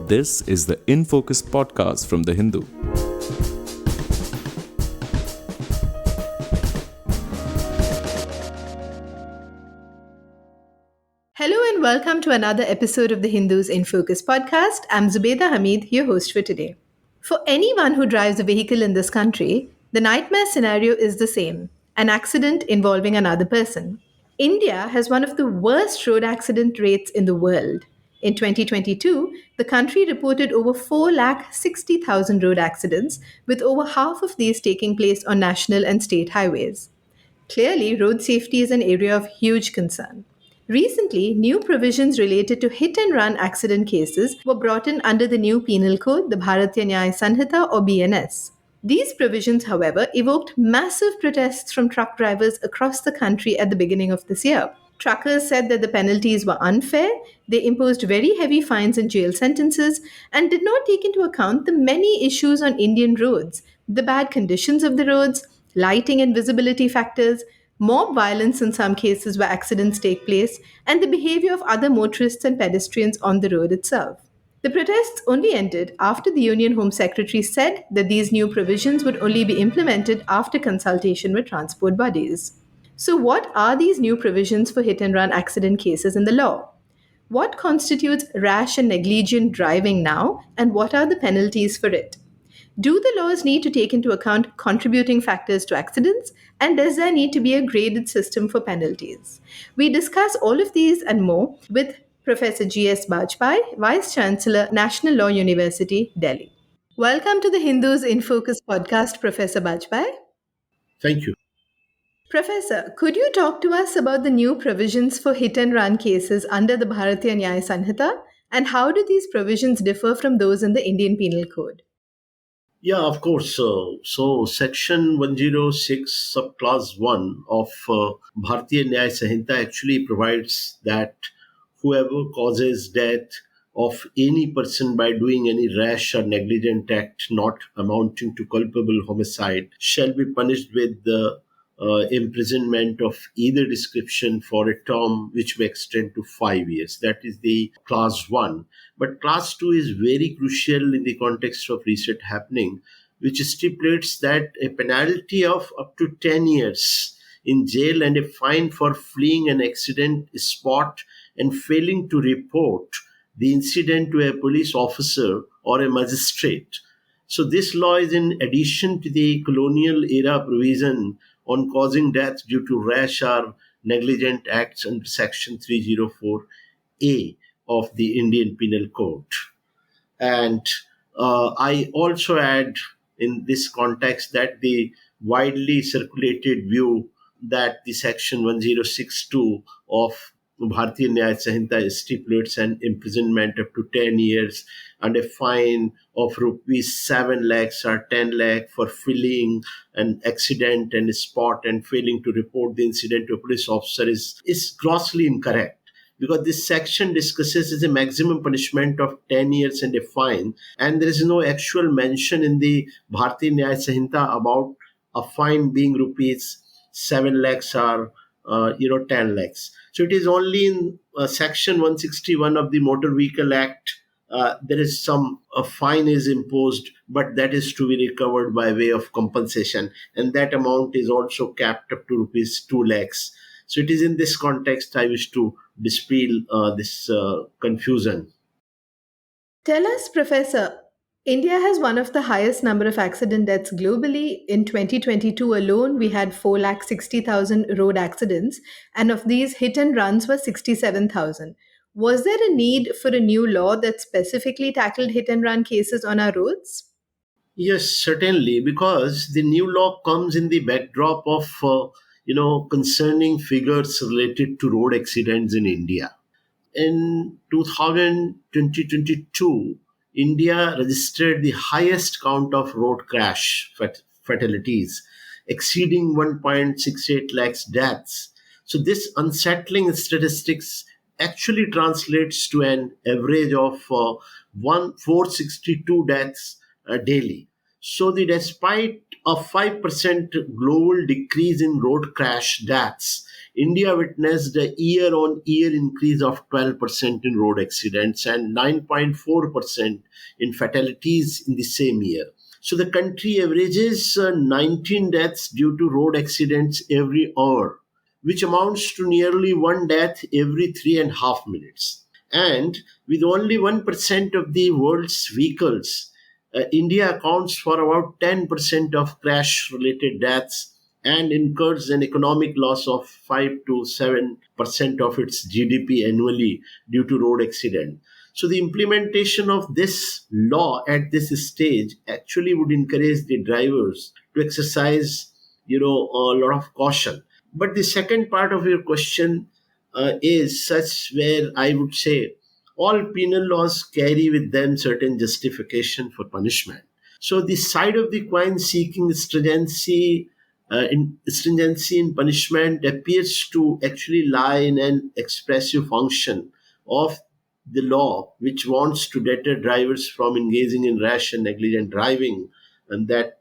This is the In Focus podcast from The Hindu. Hello and welcome to another episode of the Hindus in Focus podcast. I'm Zubeda Hamid, your host for today. For anyone who drives a vehicle in this country, the nightmare scenario is the same: an accident involving another person. India has one of the worst road accident rates in the world. In 2022, the country reported over 460,000 road accidents, with over half of these taking place on national and state highways. Clearly, road safety is an area of huge concern. Recently, new provisions related to hit and run accident cases were brought in under the new penal code, the Bharatiya Nyay Sanhita or BNS. These provisions, however, evoked massive protests from truck drivers across the country at the beginning of this year. Truckers said that the penalties were unfair, they imposed very heavy fines and jail sentences, and did not take into account the many issues on Indian roads: the bad conditions of the roads, lighting and visibility factors, mob violence in some cases where accidents take place, and the behavior of other motorists and pedestrians on the road itself. The protests only ended after the Union Home Secretary said that these new provisions would only be implemented after consultation with transport bodies. So, what are these new provisions for hit and run accident cases in the law? What constitutes rash and negligent driving now, and what are the penalties for it? Do the laws need to take into account contributing factors to accidents? And does there need to be a graded system for penalties? We discuss all of these and more with Professor G.S. Bajpai, Vice Chancellor, National Law University, Delhi. Welcome to the Hindus in Focus podcast, Professor Bajpai. Thank you. Professor, could you talk to us about the new provisions for hit and run cases under the Bharatiya Nyay Sanhita, and how do these provisions differ from those in the Indian Penal Code? Yeah, of course. So Section 106, Subclause 1 of Bharatiya Nyay Sanhita actually provides that whoever causes death of any person by doing any rash or negligent act not amounting to culpable homicide shall be punished with the imprisonment of either description for a term which may extend to 5 years. That is the clause 1. But clause 2 is very crucial in the context of recent happening, which stipulates that a penalty of up to 10 years in jail and a fine for fleeing an accident spot and failing to report the incident to a police officer or a magistrate. So this law is in addition to the colonial era provision on causing death due to rash or negligent acts under Section 304A of the Indian Penal Code. And I also add in this context that the widely circulated view that the Section 1062 of Bharatiya Nyay Sanhita stipulates an imprisonment up to 10 years and a fine of rupees 7 lakhs or 10 lakh for fleeing an accident and spot and failing to report the incident to a police officer is grossly incorrect, because this section discusses a maximum punishment of 10 years and a fine, and there is no actual mention in the Bharatiya Nyay Sanhita about a fine being rupees 7 lakhs or 10 lakhs. So it is only in section 161 of the Motor Vehicle Act there is a fine is imposed, but that is to be recovered by way of compensation, and that amount is also capped up to rupees 2 lakhs. So it is in this context I wish to dispel this confusion. Tell us, Professor, India has one of the highest number of accident deaths globally. In 2022 alone, we had 460,000 road accidents, and of these, hit and runs were 67,000. Was there a need for a new law that specifically tackled hit and run cases on our roads? Yes, certainly, because the new law comes in the backdrop of concerning figures related to road accidents in India. In 2022, India registered the highest count of road crash fatalities, exceeding 1.68 lakhs deaths. So this unsettling statistics actually translates to an average of 462 deaths daily. So despite a 5% global decrease in road crash deaths, India witnessed a year on year increase of 12% in road accidents and 9.4% in fatalities in the same year. So the country averages 19 deaths due to road accidents every hour, which amounts to nearly one death every 3.5 minutes. And with only 1% of the world's vehicles, India accounts for about 10% of crash related deaths and incurs an economic loss of 5 to 7% of its GDP annually due to road accident. So the implementation of this law at this stage actually would encourage the drivers to exercise, a lot of caution. But the second part of your question is such where I would say all penal laws carry with them certain justification for punishment. So the side of the coin seeking stringency in punishment appears to actually lie in an expressive function of the law, which wants to deter drivers from engaging in rash and negligent driving, and that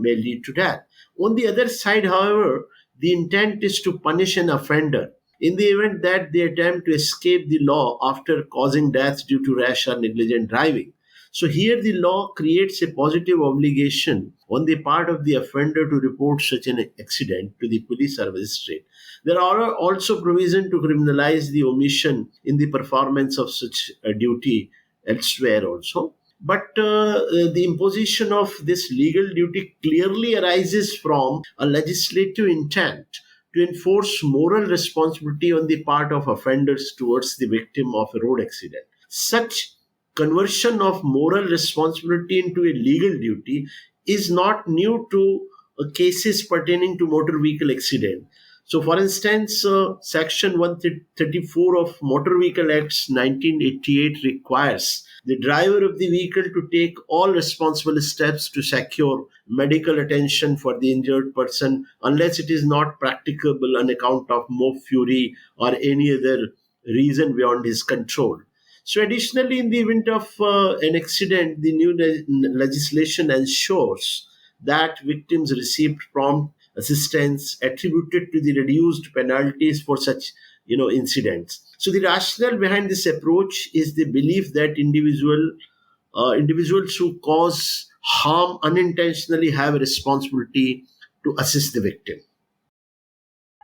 may lead to death. On the other side, however, the intent is to punish an offender in the event that they attempt to escape the law after causing death due to rash or negligent driving. So here the law creates a positive obligation on the part of the offender to report such an accident to the police or magistrate. There are also provisions to criminalize the omission in the performance of such a duty elsewhere also. But the imposition of this legal duty clearly arises from a legislative intent to enforce moral responsibility on the part of offenders towards the victim of a road accident. Such conversion of moral responsibility into a legal duty is not new to cases pertaining to motor vehicle accident. So, for instance, Section 134 of Motor Vehicle Acts 1988 requires the driver of the vehicle to take all responsible steps to secure medical attention for the injured person unless it is not practicable on account of mob fury or any other reason beyond his control. So, additionally, in the event of an accident, the new legislation ensures that victims received prompt assistance attributed to the reduced penalties for such incidents. So the rationale behind this approach is the belief that individuals who cause harm unintentionally have a responsibility to assist the victim.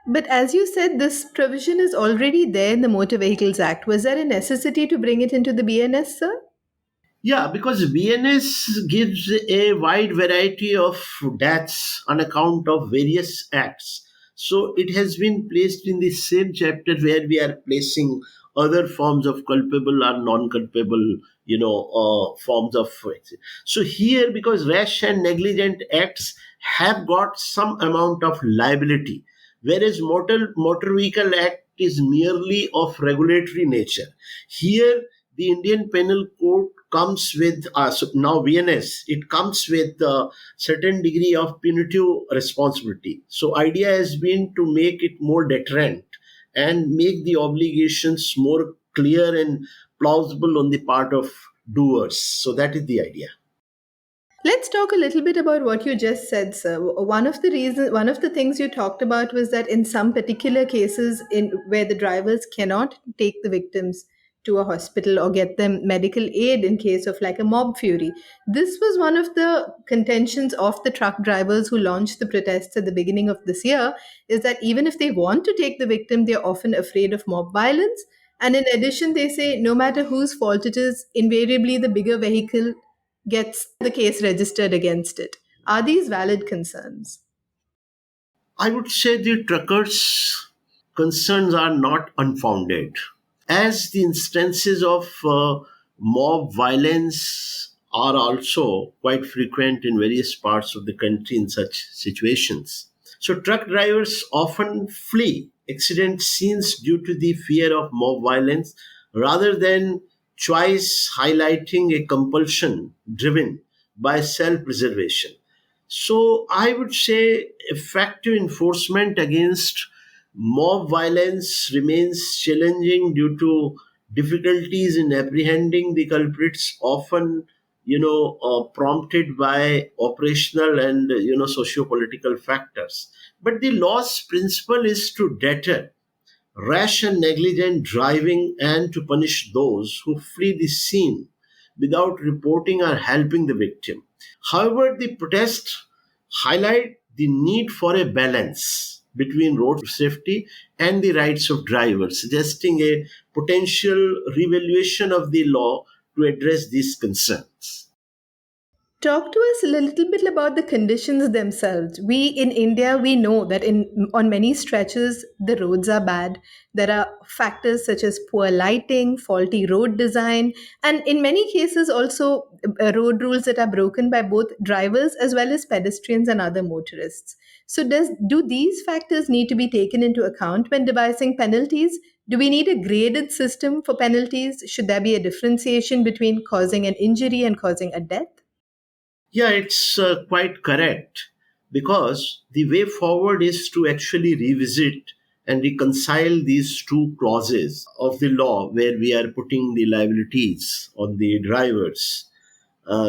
But as you said, this provision is already there in the Motor Vehicles Act. Was there a necessity to bring it into the BNS, sir? Yeah, because BNS gives a wide variety of deaths on account of various acts. So it has been placed in the same chapter where we are placing other forms of culpable or non-culpable, forms of. So here, because rash and negligent acts have got some amount of liability, whereas motor vehicle act is merely of regulatory nature. Here, the Indian Penal Code comes with so now VNS. It comes with a certain degree of punitive responsibility. So idea has been to make it more deterrent and make the obligations more clear and plausible on the part of doers. So that is the idea. Let's talk a little bit about what you just said, sir. One of the things you talked about was that in some particular cases in where the drivers cannot take the victims to a hospital or get them medical aid in case of like a mob fury. This was one of the contentions of the truck drivers who launched the protests at the beginning of this year, is that even if they want to take the victim, they're often afraid of mob violence. And in addition, they say no matter whose fault it is, invariably the bigger vehicle gets the case registered against it. Are these valid concerns? I would say the truckers' concerns are not unfounded, as the instances of mob violence are also quite frequent in various parts of the country in such situations. So, truck drivers often flee accident scenes due to the fear of mob violence rather than choice, highlighting a compulsion driven by self preservation. So I would say effective enforcement against mob violence remains challenging due to difficulties in apprehending the culprits, often prompted by operational and socio-political factors. But the law's principle is to deter rash and negligent driving, and to punish those who flee the scene without reporting or helping the victim. However, the protests highlight the need for a balance between road safety and the rights of drivers, suggesting a potential revaluation of the law to address these concerns. Talk to us a little bit about the conditions themselves. We in India, we know that in on many stretches the roads are bad. There are factors such as poor lighting, faulty road design, and in many cases also road rules that are broken by both drivers as well as pedestrians and other motorists. So do these factors need to be taken into account when devising penalties? Do we need a graded system for penalties? Should there be a differentiation between causing an injury and causing a death? Yeah, it's quite correct because the way forward is to actually revisit and reconcile these two clauses of the law where we are putting the liabilities on the drivers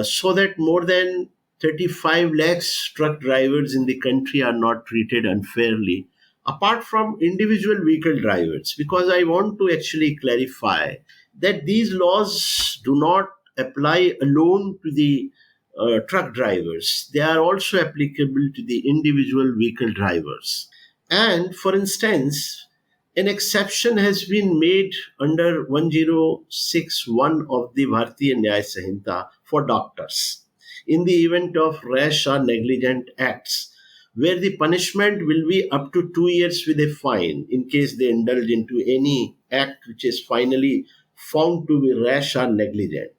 so that more than 35 lakhs truck drivers in the country are not treated unfairly, apart from individual vehicle drivers. Because I want to actually clarify that these laws do not apply alone to the truck drivers, they are also applicable to the individual vehicle drivers. And for instance, an exception has been made under 1061 of the Bharatiya Nyay Sanhita for doctors in the event of rash or negligent acts, where the punishment will be up to 2 years with a fine in case they indulge into any act which is finally found to be rash or negligent.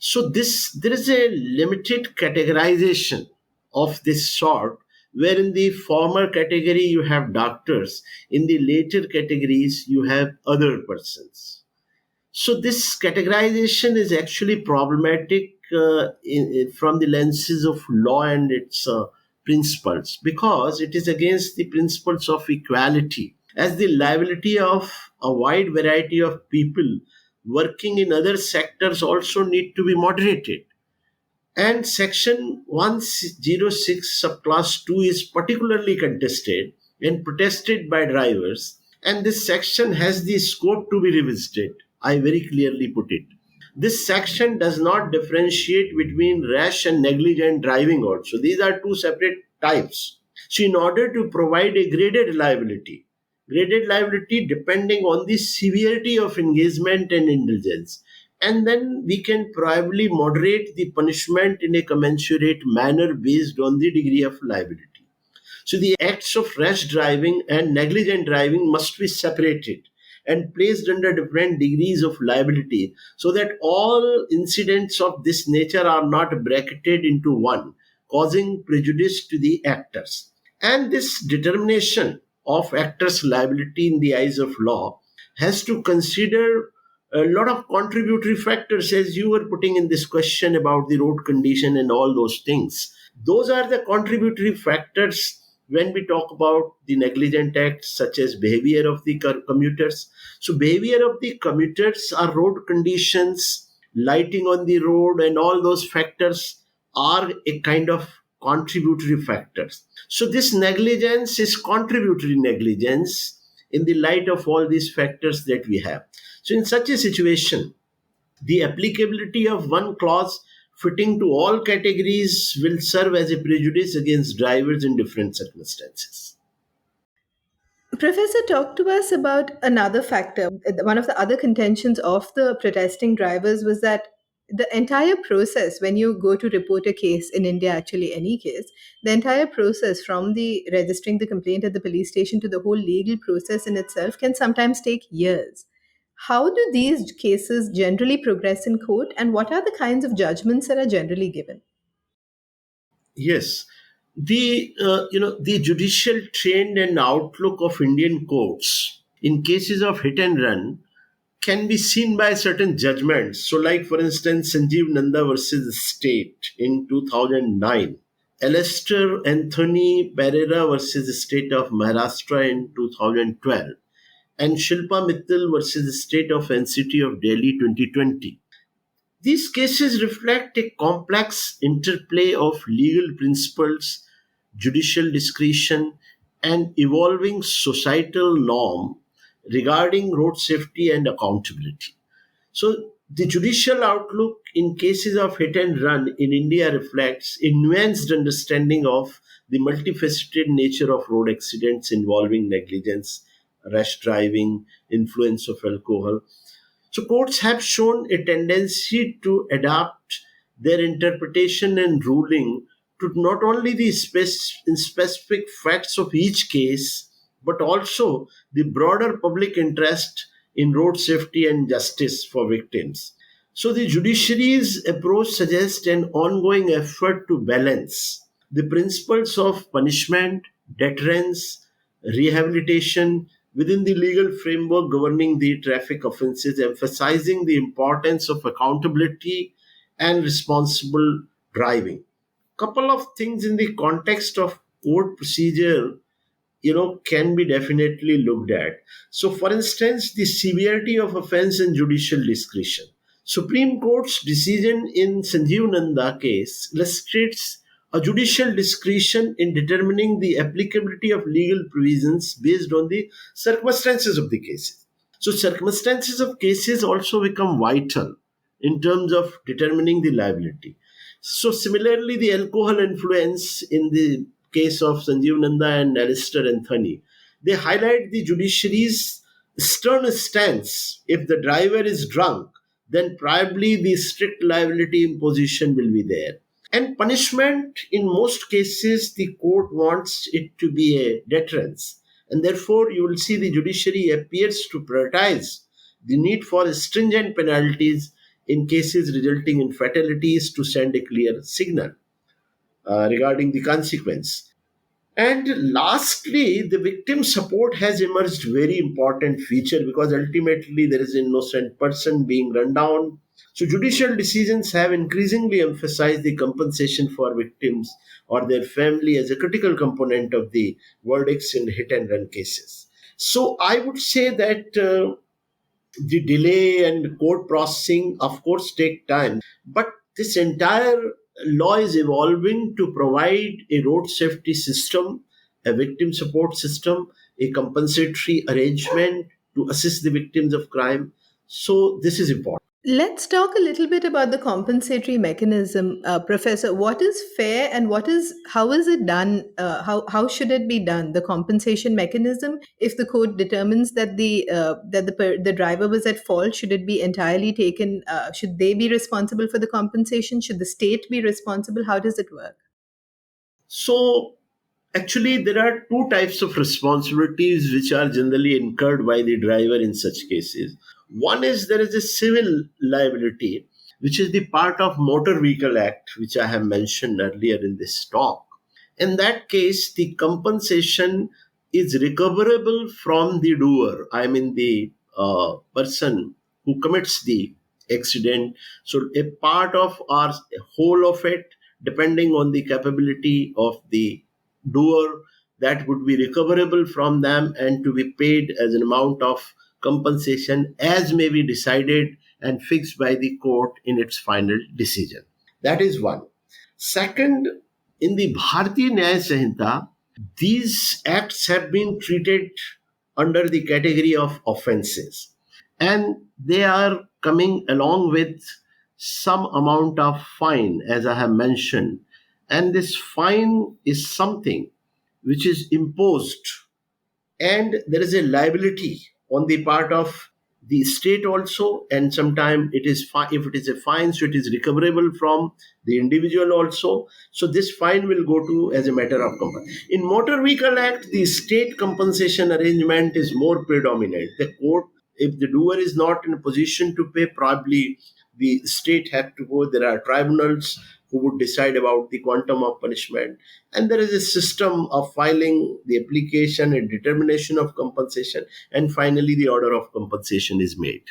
So this there is a limited categorization of this sort, where in the former category you have doctors, in the later categories you have other persons. So this categorization is actually problematic from the lenses of law and its principles, because it is against the principles of equality, as the liability of a wide variety of people working in other sectors also need to be moderated. And section 106 subclass 2 is particularly contested and protested by drivers, and this section has the scope to be revisited. I very clearly put it. This section does not differentiate between rash and negligent driving also. These are two separate types. So in order to provide a graded liability depending on the severity of engagement and indulgence, and then we can probably moderate the punishment in a commensurate manner based on the degree of liability. So the acts of rash driving and negligent driving must be separated and placed under different degrees of liability, so that all incidents of this nature are not bracketed into one, causing prejudice to the actors. And this determination of actors' liability in the eyes of law has to consider a lot of contributory factors, as you were putting in this question about the road condition and all those things. Those are the contributory factors when we talk about the negligent acts, such as behavior of the commuters. So behavior of the commuters are road conditions, lighting on the road, and all those factors are a kind of contributory factors. So this negligence is contributory negligence in the light of all these factors that we have. So in such a situation, the applicability of one clause fitting to all categories will serve as a prejudice against drivers in different circumstances. Professor, talk to us about another factor. One of the other contentions of the protesting drivers was that the entire process, when you go to report a case in India, actually any case, the entire process from the registering the complaint at the police station to the whole legal process in itself can sometimes take years. How do these cases generally progress in court, and what are the kinds of judgments that are generally given? Yes, the judicial trend and outlook of Indian courts in cases of hit and run can be seen by certain judgments. So, like for instance, Sanjeev Nanda versus State in 2009, Alistair Anthony Pereira versus the State of Maharashtra in 2012, and Shilpa Mittal versus the State of NCT of Delhi 2020. These cases reflect a complex interplay of legal principles, judicial discretion, and evolving societal norm regarding road safety and accountability. So, the judicial outlook in cases of hit and run in India reflects a nuanced understanding of the multifaceted nature of road accidents involving negligence, rash driving, influence of alcohol. So, courts have shown a tendency to adapt their interpretation and ruling to not only the specific facts of each case, but also the broader public interest in road safety and justice for victims. So, the judiciary's approach suggests an ongoing effort to balance the principles of punishment, deterrence, rehabilitation within the legal framework governing the traffic offences, emphasizing the importance of accountability and responsible driving. Couple of things in the context of court procedure, can be definitely looked at. So, for instance, the severity of offense and judicial discretion. Supreme Court's decision in Sanjeev Nanda case illustrates a judicial discretion in determining the applicability of legal provisions based on the circumstances of the cases. So, circumstances of cases also become vital in terms of determining the liability. So, similarly, the alcohol influence in the case of Sanjeev Nanda and Alistair Anthony, they highlight the judiciary's stern stance. If the driver is drunk, then probably the strict liability imposition will be there. And punishment, in most cases, the court wants it to be a deterrence. And therefore, you will see the judiciary appears to prioritize the need for stringent penalties in cases resulting in fatalities to send a clear signal regarding the consequence. And lastly, the victim support has emerged very important feature because ultimately there is an innocent person being run down. So judicial decisions have increasingly emphasized the compensation for victims or their family as a critical component of the verdicts in hit and run cases. So I would say that the delay and court processing, of course, take time, but this entire law is evolving to provide a road safety system, a victim support system, a compensatory arrangement to assist the victims of crime. So this is important. Let's talk a little bit about the compensatory mechanism, Professor. What is fair and how is it done? How should it be done? The compensation mechanism, if the court determines that the driver was at fault, should it be entirely taken? Should they be responsible for the compensation? Should the state be responsible? How does it work? So actually, there are two types of responsibilities which are generally incurred by the driver in such cases. One is there is a civil liability, which is the part of Motor Vehicle Act, which I have mentioned earlier in this talk. In that case, the compensation is recoverable from the doer, I mean the person who commits the accident. So a part of or whole of it, depending on the capability of the doer, that would be recoverable from them and to be paid as an amount of compensation as may be decided and fixed by the court in its final decision. That is one. Second, in the Bharatiya Nyay Sanhita, these acts have been treated under the category of offenses, and they are coming along with some amount of fine, as I have mentioned. And this fine is something which is imposed, and there is a liability on the part of the state also, and sometimes it is if it is a fine, so it is recoverable from the individual also. So this fine will go to as a matter of compensation. In Motor Vehicle Act, the state compensation arrangement is more predominant. The court, if the doer is not in a position to pay, probably the state have to go. There are tribunals who would decide about the quantum of punishment. And there is a system of filing the application and determination of compensation. And finally, the order of compensation is made.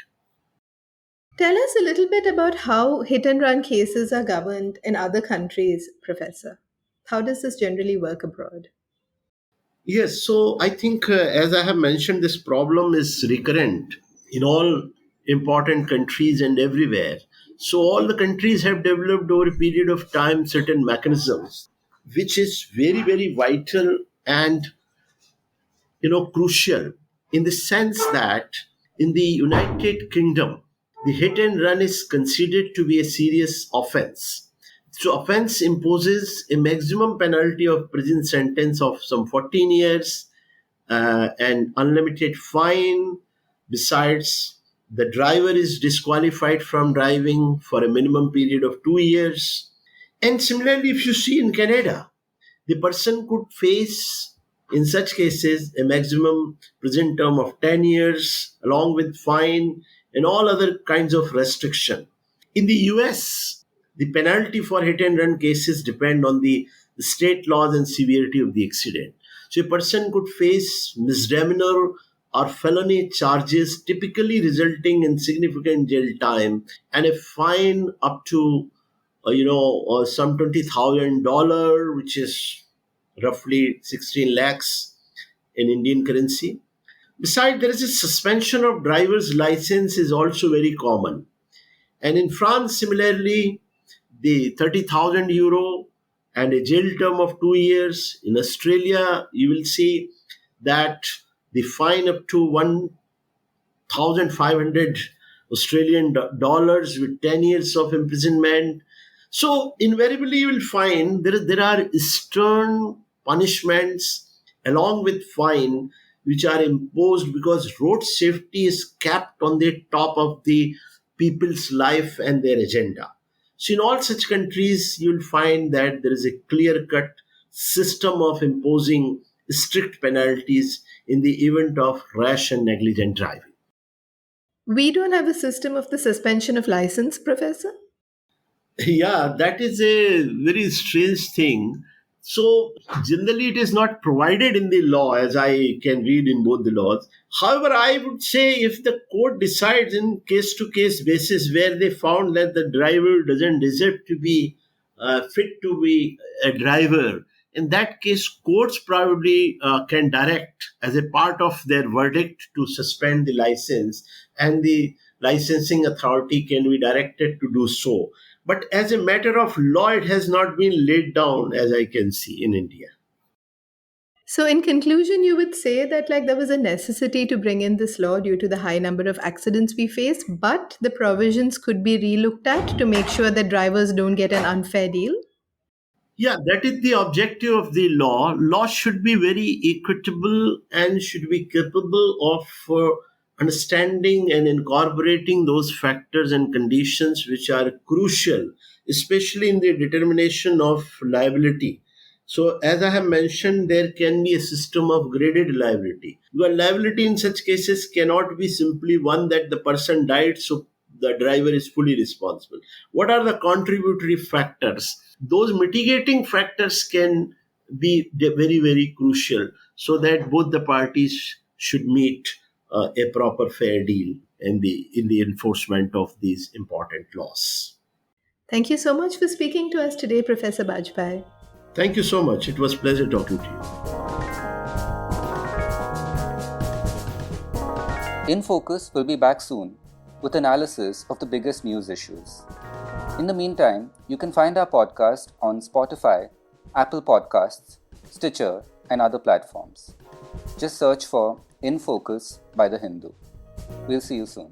Tell us a little bit about how hit and run cases are governed in other countries, Professor. How does this generally work abroad? Yes, so I think, as I have mentioned, this problem is recurrent in all important countries and everywhere. So, all the countries have developed over a period of time certain mechanisms, which is very, very vital and crucial in the sense that in the United Kingdom, the hit and run is considered to be a serious offense. So, offense imposes a maximum penalty of prison sentence of some 14 years and unlimited fine. Besides, the driver is disqualified from driving for a minimum period of 2 years. And similarly, if you see in Canada, the person could face, in such cases, a maximum prison term of 10 years, along with fine and all other kinds of restriction. In the US, the penalty for hit and run cases depend on the state laws and severity of the accident. So a person could face misdemeanor or felony charges, typically resulting in significant jail time and a fine up to some $20,000, which is roughly 16 lakhs in Indian currency. Besides, there is a suspension of driver's license is also very common. And in France, similarly, the 30,000 euro and a jail term of 2 years. In Australia, you will see that the fine up to 1,500 Australian dollars with 10 years of imprisonment. So invariably you will find there are stern punishments along with fine which are imposed because road safety is capped on the top of the people's life and their agenda. So in all such countries you will find that there is a clear-cut system of imposing strict penalties in the event of rash and negligent driving. We don't have a system of the suspension of license, Professor? Yeah, that is a very strange thing. So, generally, it is not provided in the law, as I can read in both the laws. However, I would say if the court decides in case to case basis where they found that the driver doesn't deserve to be fit to be a driver, in that case, courts probably can direct as a part of their verdict to suspend the license, and the licensing authority can be directed to do so. But as a matter of law, it has not been laid down, as I can see in India. So, in conclusion, you would say that there was a necessity to bring in this law due to the high number of accidents we face, but the provisions could be relooked at to make sure that drivers don't get an unfair deal. Yeah, that is the objective of the law. Law should be very equitable and should be capable of understanding and incorporating those factors and conditions which are crucial, especially in the determination of liability. So, as I have mentioned, there can be a system of graded liability. Your liability in such cases cannot be simply one that the person died, so the driver is fully responsible. What are the contributory factors? Those mitigating factors can be very, very crucial so that both the parties should meet a proper fair deal in the enforcement of these important laws. Thank you so much for speaking to us today, Professor Bajpai. Thank you so much. It was a pleasure talking to you. In Focus will be back soon with analysis of the biggest news issues. In the meantime, you can find our podcast on Spotify, Apple Podcasts, Stitcher, and other platforms. Just search for In Focus by The Hindu. We'll see you soon.